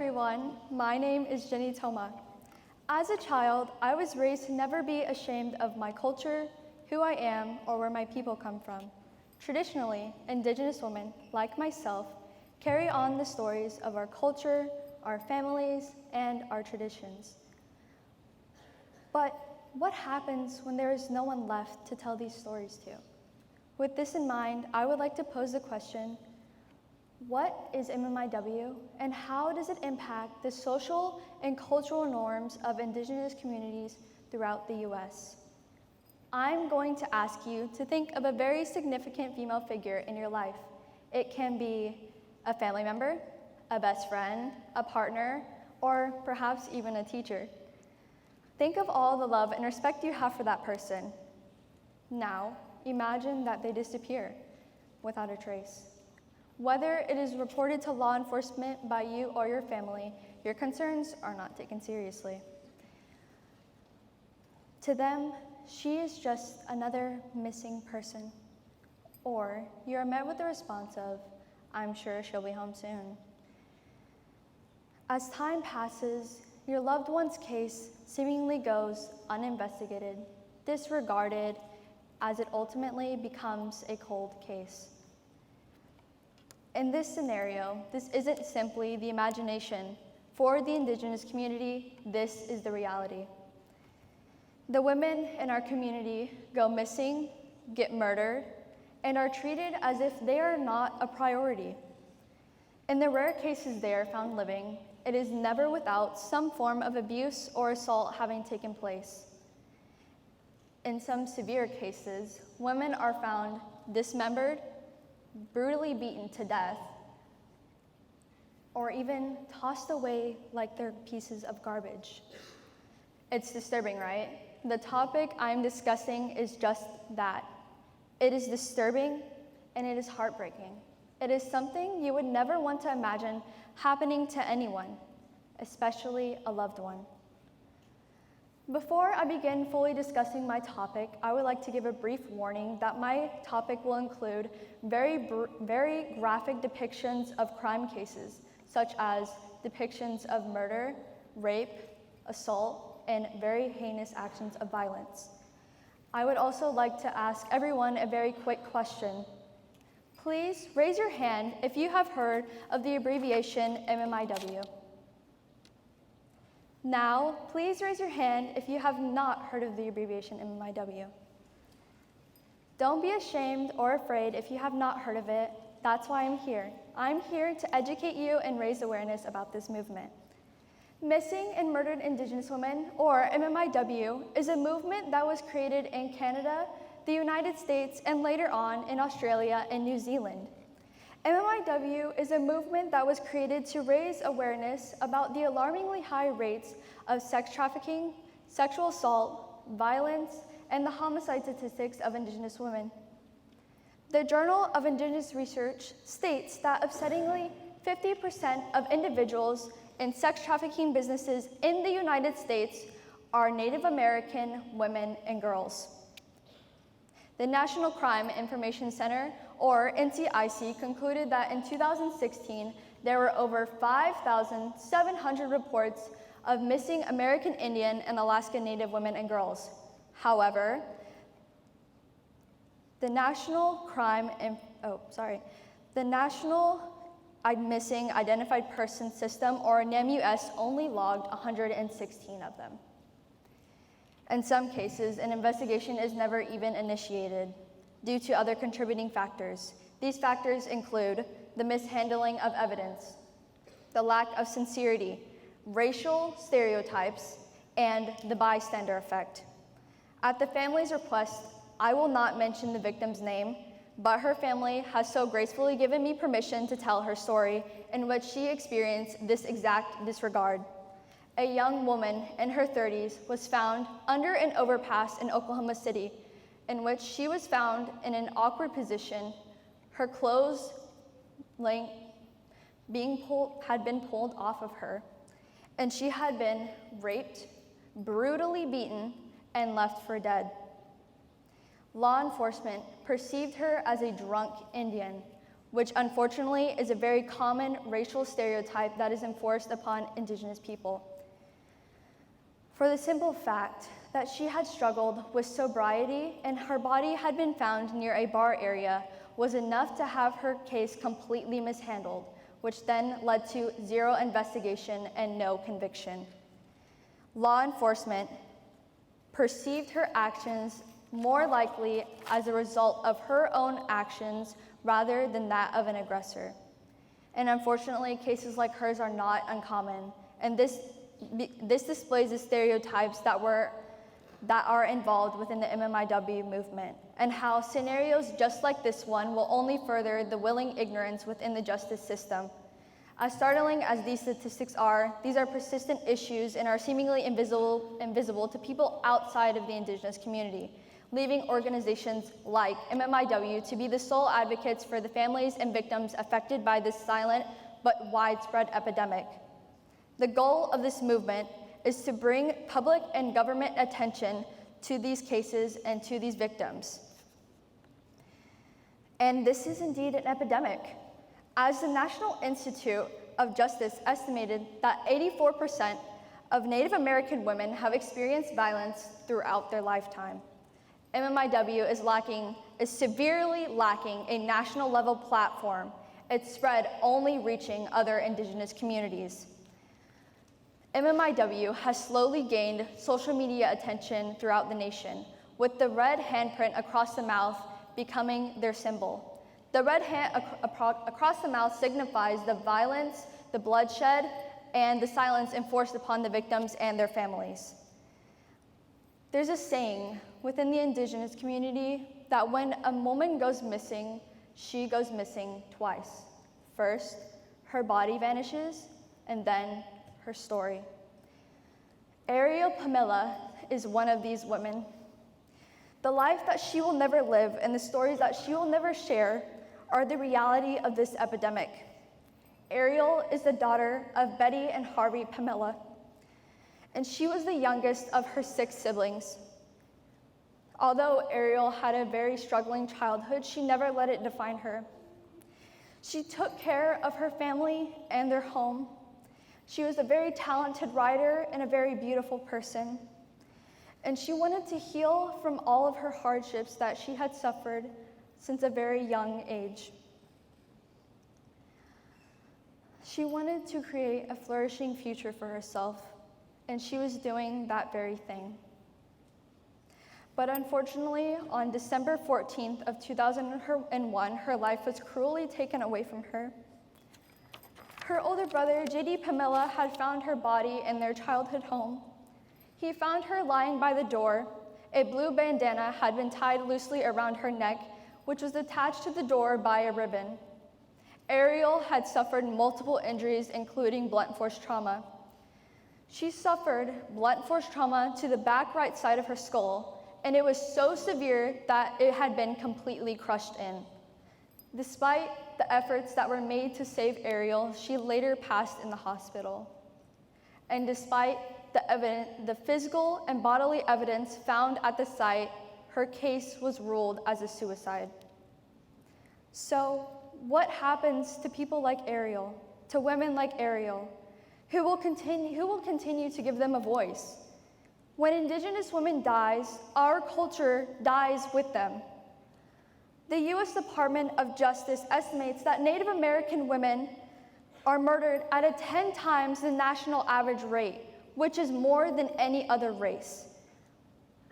everyone. My name is Jenni Tomah. As a child, I was raised to never be ashamed of my culture, who I am, or where my people come from. Traditionally, Indigenous women, like myself, carry on the stories of our culture, our families, and our traditions. But what happens when there is no one left to tell these stories to? With this in mind, I would like to pose the question, what is MMIW, and how does it impact the social and cultural norms of Indigenous communities throughout the US? I'm going to ask you to think of a very significant female figure in your life. It can be a family member, a best friend, a partner, or perhaps even a teacher. Think of all the love and respect you have for that person. Now, imagine that they disappear without a trace. Whether it is reported to law enforcement by you or your family, your concerns are not taken seriously. To them, she is just another missing person. Or you are met with the response of, I'm sure she'll be home soon. As time passes, your loved one's case seemingly goes uninvestigated, disregarded, as it ultimately becomes a cold case. In this scenario, this isn't simply the imagination. For the Indigenous community, this is the reality. The women in our community go missing, get murdered, and are treated as if they are not a priority. In the rare cases they are found living, it is never without some form of abuse or assault having taken place. In some severe cases, women are found dismembered, brutally beaten to death, or even tossed away like they're pieces of garbage. It's disturbing, right? The topic I'm discussing is just that. It is disturbing and it is heartbreaking. It is something you would never want to imagine happening to anyone, especially a loved one. Before I begin fully discussing my topic, I would like to give a brief warning that my topic will include very graphic depictions of crime cases, such as depictions of murder, rape, assault, and very heinous actions of violence. I would also like to ask everyone a very quick question. Please raise your hand if you have heard of the abbreviation MMIW. Now, please raise your hand if you have not heard of the abbreviation MMIW. Don't be ashamed or afraid if you have not heard of it. That's why I'm here. I'm here to educate you and raise awareness about this movement. Missing and Murdered Indigenous Women, or MMIW, is a movement that was created in Canada, the United States, and later on in Australia and New Zealand. MMIW is a movement that was created to raise awareness about the alarmingly high rates of sex trafficking, sexual assault, violence, and the homicide statistics of Indigenous women. The Journal of Indigenous Research states that upsettingly 50% of individuals in sex trafficking businesses in the United States are Native American women and girls. The National Crime Information Center, or NCIC, concluded that in 2016, there were over 5,700 reports of missing American Indian and Alaska Native women and girls. However, the National Missing Identified Person System, or NAMUS, only logged 116 of them. In some cases, an investigation is never even initiated due to other contributing factors. These factors include the mishandling of evidence, the lack of sincerity, racial stereotypes, and the bystander effect. At the family's request, I will not mention the victim's name, but her family has so gracefully given me permission to tell her story in which she experienced this exact disregard. A young woman in her 30s was found under an overpass in Oklahoma City, in which she was found in an awkward position. Her clothes had been pulled off of her, and she had been raped, brutally beaten, and left for dead. Law enforcement perceived her as a drunk Indian, which unfortunately is a very common racial stereotype that is enforced upon Indigenous people. For the simple fact that she had struggled with sobriety and her body had been found near a bar area was enough to have her case completely mishandled, which then led to zero investigation and no conviction. Law enforcement perceived her actions more likely as a result of her own actions rather than that of an aggressor. And unfortunately, cases like hers are not uncommon, and this displays the stereotypes that are involved within the MMIW movement, and how scenarios just like this one will only further the willing ignorance within the justice system. As startling as these statistics are, these are persistent issues and are seemingly invisible to people outside of the Indigenous community, leaving organizations like MMIW to be the sole advocates for the families and victims affected by this silent but widespread epidemic. The goal of this movement is to bring public and government attention to these cases and to these victims. And this is indeed an epidemic. As the National Institute of Justice estimated that 84% of Native American women have experienced violence throughout their lifetime. MMIW is severely lacking a national level platform, its spread only reaching other Indigenous communities. MMIW has slowly gained social media attention throughout the nation, with the red handprint across the mouth becoming their symbol. The red hand across the mouth signifies the violence, the bloodshed, and the silence enforced upon the victims and their families. There's a saying within the Indigenous community that when a woman goes missing, she goes missing twice. First, her body vanishes, and then her story. Ariel Pamela is one of these women. The life that she will never live and the stories that she will never share are the reality of this epidemic. Ariel is the daughter of Betty and Harvey Pamela, and she was the youngest of her 6 siblings. Although Ariel had a very struggling childhood, she never let it define her. She took care of her family and their home. She was a very talented writer and a very beautiful person. And she wanted to heal from all of her hardships that she had suffered since a very young age. She wanted to create a flourishing future for herself, and she was doing that very thing. But unfortunately, on December 14th of 2001, her life was cruelly taken away from her. Her older brother, J.D. Pamela, had found her body in their childhood home. He found her lying by the door. A blue bandana had been tied loosely around her neck, which was attached to the door by a ribbon. Ariel had suffered multiple injuries, including blunt force trauma. She suffered blunt force trauma to the back right side of her skull, and it was so severe that it had been completely crushed in. Despite the efforts that were made to save Ariel, she later passed in the hospital. And despite the physical and bodily evidence found at the site, her case was ruled as a suicide. So, what happens to people like Ariel, to women like Ariel, who will continue to give them a voice? When Indigenous women dies, our culture dies with them. The U.S. Department of Justice estimates that Native American women are murdered at a 10 times the national average rate, which is more than any other race.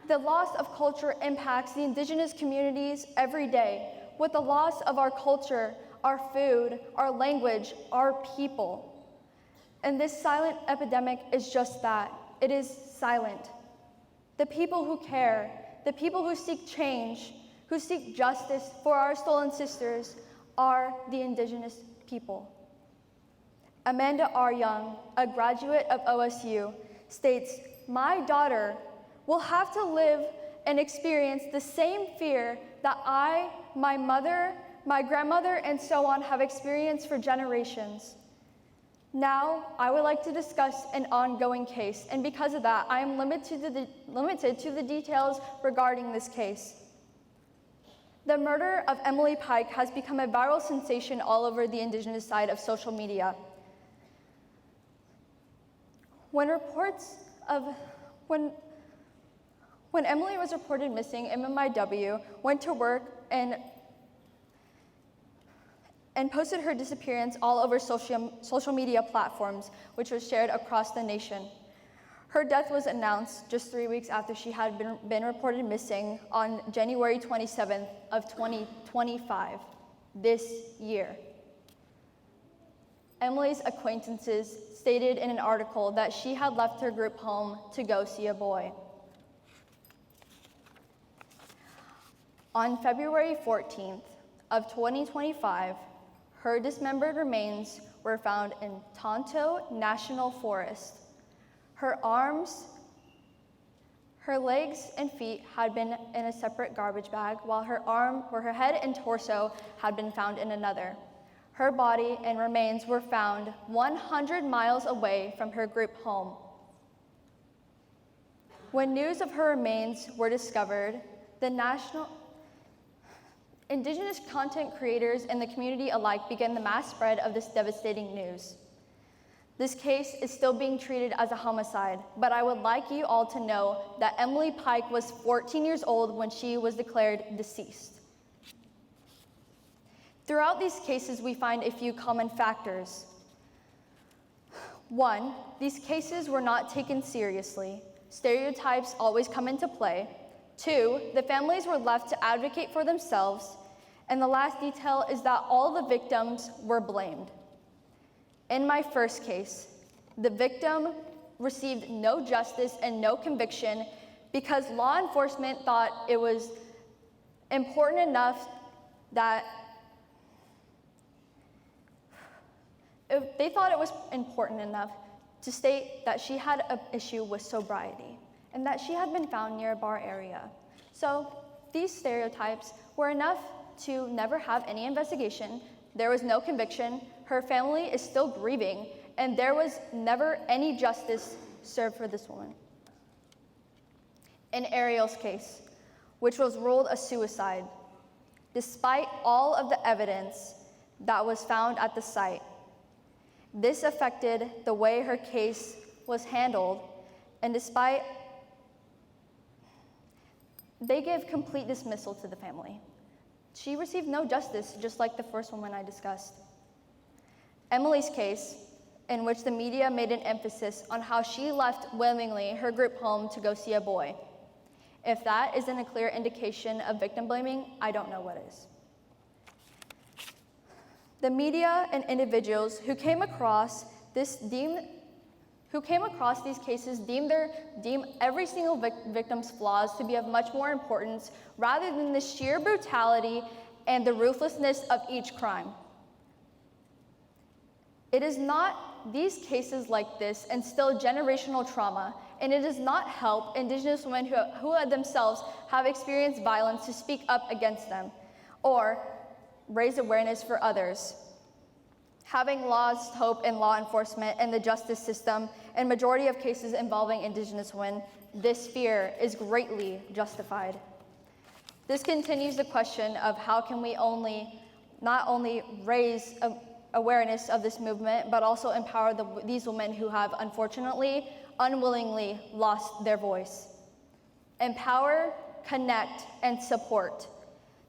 The loss of culture impacts the Indigenous communities every day, with the loss of our culture, our food, our language, our people. And this silent epidemic is just that. It is silent. The people who care, the people who seek change, who seek justice for our stolen sisters are the Indigenous people. Amanda R. Young, a graduate of OSU, states, "My daughter will have to live and experience the same fear that I, my mother, my grandmother, and so on have experienced for generations." Now, I would like to discuss an ongoing case, and because of that, I am limited to the details regarding this case. The murder of Emily Pike has become a viral sensation all over the Indigenous side of social media. When Emily was reported missing, MMIW went to work and posted her disappearance all over social media platforms, which was shared across the nation. Her death was announced just 3 weeks after she had been reported missing on January 27th of 2025, this year. Emily's acquaintances stated in an article that she had left her group home to go see a boy. On February 14th of 2025, her dismembered remains were found in Tonto National Forest. Her arms, her legs and feet had been in a separate garbage bag, while her head and torso had been found in another. Her body and remains were found 100 miles away from her group home. When news of her remains were discovered, Indigenous content creators and the community alike began the mass spread of this devastating news. This case is still being treated as a homicide, but I would like you all to know that Emily Pike was 14 years old when she was declared deceased. Throughout these cases, we find a few common factors. 1, these cases were not taken seriously. Stereotypes always come into play. 2, the families were left to advocate for themselves. And the last detail is that all the victims were blamed. In my first case, the victim received no justice and no conviction because law enforcement thought it was important enough that to state that she had an issue with sobriety and that she had been found near a bar area. So these stereotypes were enough to never have any investigation. There was no conviction. Her family is still grieving, and there was never any justice served for this woman. In Ariel's case, which was ruled a suicide, despite all of the evidence that was found at the site, this affected the way her case was handled, and they gave complete dismissal to the family. She received no justice, just like the first woman I discussed. Emily's case, in which the media made an emphasis on how she left willingly her group home to go see a boy. If that isn't a clear indication of victim blaming, I don't know what is. The media and individuals who came across these cases deem every single victim's flaws to be of much more importance rather than the sheer brutality and the ruthlessness of each crime. It is not these cases like this instill generational trauma, and it does not help Indigenous women who themselves have experienced violence to speak up against them or raise awareness for others. Having lost hope in law enforcement and the justice system in majority of cases involving Indigenous women, this fear is greatly justified. This continues the question of how can we not only raise awareness of this movement, but also empower these women who have unfortunately, unwillingly lost their voice. Empower, connect, and support.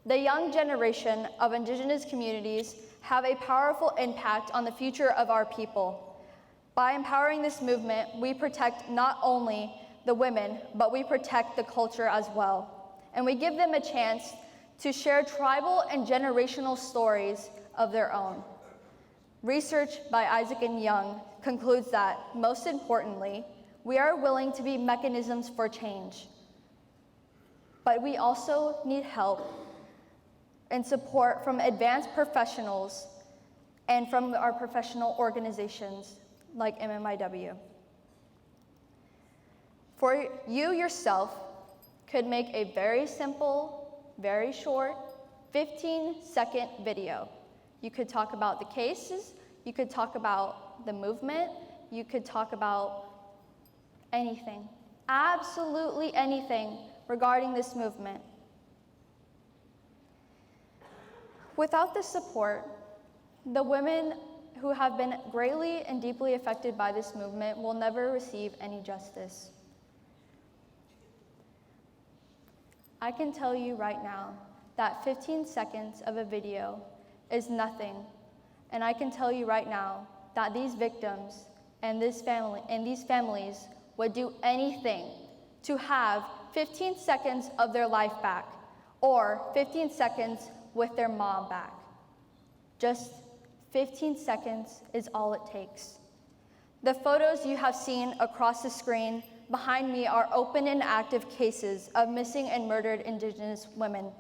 The young generation of Indigenous communities have a powerful impact on the future of our people. By empowering this movement, we protect not only the women, but we protect the culture as well. And we give them a chance to share tribal and generational stories of their own. Research by Isaac and Young concludes that, most importantly, we are willing to be mechanisms for change. But we also need help and support from advanced professionals and from our professional organizations like MMIW. For you yourself could make a very simple, very short, 15-second video. You could talk about the cases, you could talk about the movement, you could talk about anything, absolutely anything regarding this movement. Without this support, the women who have been greatly and deeply affected by this movement will never receive any justice. I can tell you right now that 15 seconds of a video is nothing, and I can tell you right now that these victims and these families would do anything to have 15 seconds of their life back, or 15 seconds with their mom back. Just 15 seconds is all it takes. The photos you have seen across the screen behind me are open and active cases of missing and murdered Indigenous women.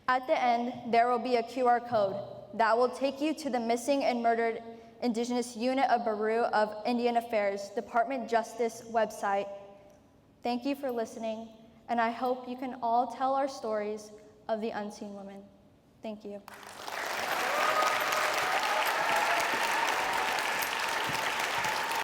At the end, there will be a QR code that will take you to the Missing and Murdered Indigenous Unit of Bureau of Indian Affairs Department Justice website. Thank you for listening, and I hope you can all tell our stories of the unseen women. Thank you.